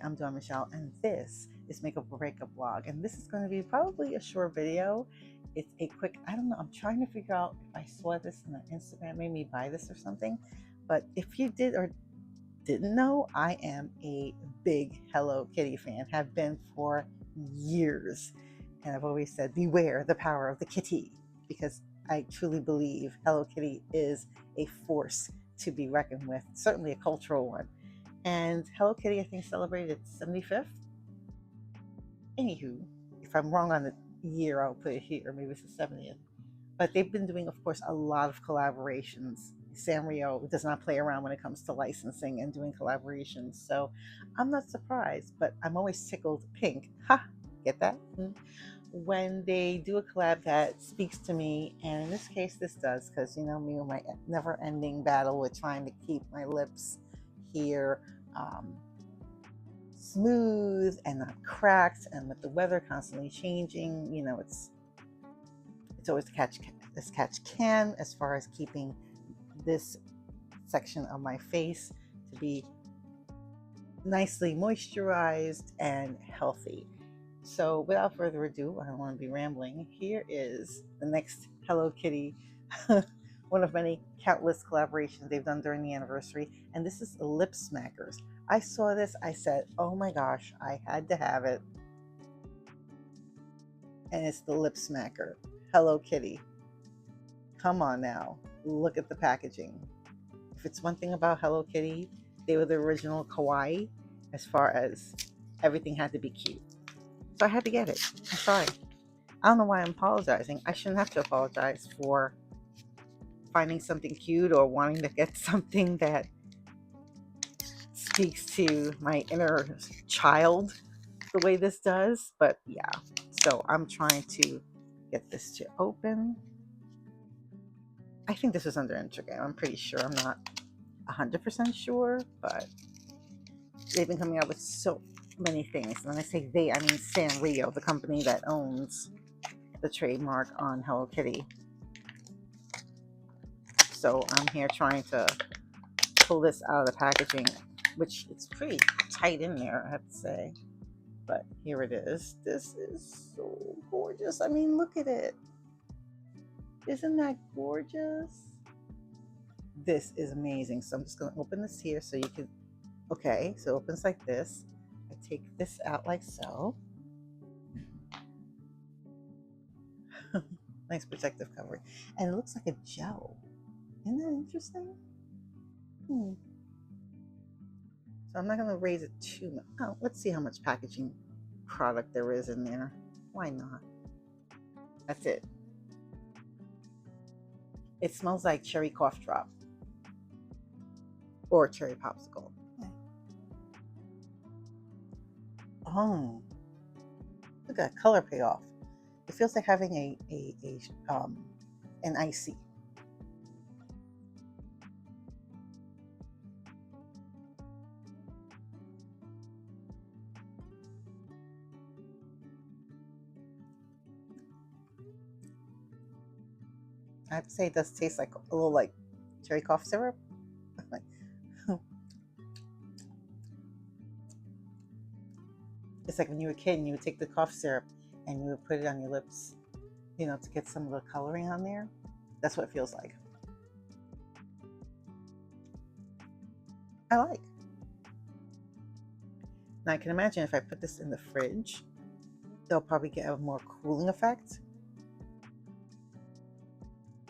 I'm Dawn Michelle, and this is Makeup or Breakup Vlog. And this is going to be probably a short video. It's a quick, I don't know, I'm trying to figure out if I saw this on Instagram, made me buy this or something. But if you did or didn't know, I am a big Hello Kitty fan, have been for years. And I've always said, beware the power of the kitty, because I truly believe Hello Kitty is a force to be reckoned with, certainly a cultural one. And Hello Kitty, I think, celebrated its 75th. Anywho, if I'm wrong on the year, I'll put it here. Maybe it's the 70th. But they've been doing, of course, a lot of collaborations. Sanrio does not play around when it comes to licensing and doing collaborations. So I'm not surprised, but I'm always tickled pink. Ha! Get that? When they do a collab that speaks to me, and in this case this does, because you know me with my never-ending battle with trying to keep my lips here smooth and not cracked, and with the weather constantly changing, you know, it's always catch can as far as keeping this section of my face to be nicely moisturized and healthy. So without further ado, I don't want to be rambling. Here is the next Hello Kitty, one of many countless collaborations they've done during the anniversary. And this is Lipsmackers. I saw this, I said, oh my gosh, I had to have it. And it's the Lipsmacker Hello Kitty. Come on now, look at the packaging. If it's one thing about Hello Kitty, they were the original kawaii as far as everything had to be cute. So I had to get it. I'm sorry. I don't know why I'm apologizing. I shouldn't have to apologize for finding something cute or wanting to get something that speaks to my inner child the way this does. But yeah, so I'm trying to get this to open. I think this was under Instagram. I'm pretty sure. I'm not 100% sure, but they've been coming out with so many things. And when I say they, I mean Sanrio, the company that owns the trademark on Hello Kitty. So I'm here trying to pull this out of the packaging, which it's pretty tight in there, I have to say. But here it is. This is so gorgeous. I mean, look at it. Isn't that gorgeous? This is amazing. So I'm just going to open this here so you can, okay, so it opens like this. I take this out like so. Nice protective cover. And it looks like a gel. Isn't that interesting? So I'm not going to raise it too much. Oh, let's see how much packaging product there is in there. Why not? That's it. It smells like cherry cough drop or cherry popsicle. Oh, look at that color payoff. It feels like having an icy. I have to say it does taste like a little like cherry cough syrup. It's like when you were a kid and you would take the cough syrup and you would put it on your lips, you know, to get some of the coloring on there. That's what it feels like. I like. Now I can imagine if I put this in the fridge, they'll probably get a more cooling effect.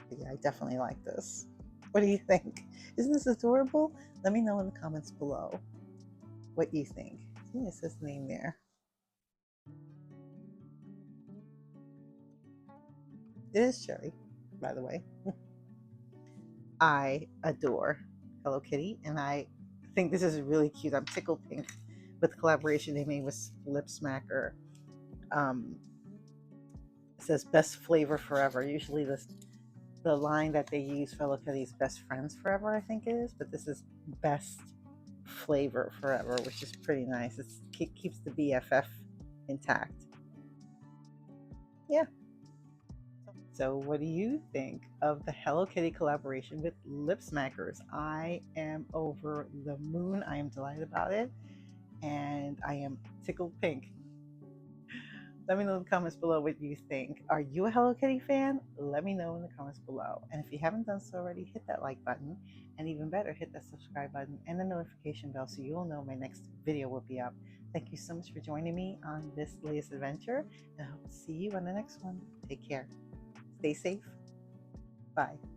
But yeah, I definitely like this. What do you think? Isn't this adorable? Let me know in the comments below what you think. See, it says name there. It is cherry, by the way. I adore Hello Kitty, and I think this is really cute. I'm tickled pink with the collaboration they made with Lipsmacker. It says best flavor forever. Usually the line that they use for Hello Kitty is best friends forever, I think it is, but this is best flavor forever, which is pretty nice. It keeps the BFF intact. Yeah. So what do you think of the Hello Kitty collaboration with Lipsmackers? I am over the moon. I am delighted about it. and I am tickled pink. Let me know in the comments below what you think. Are you a Hello Kitty fan? Let me know in the comments below. And if you haven't done so already, hit that like button. And even better, hit that subscribe button and the notification bell so you'll know my next video will be up. Thank you so much for joining me on this latest adventure. And I hope to see you on the next one. Take care. Stay safe. Bye.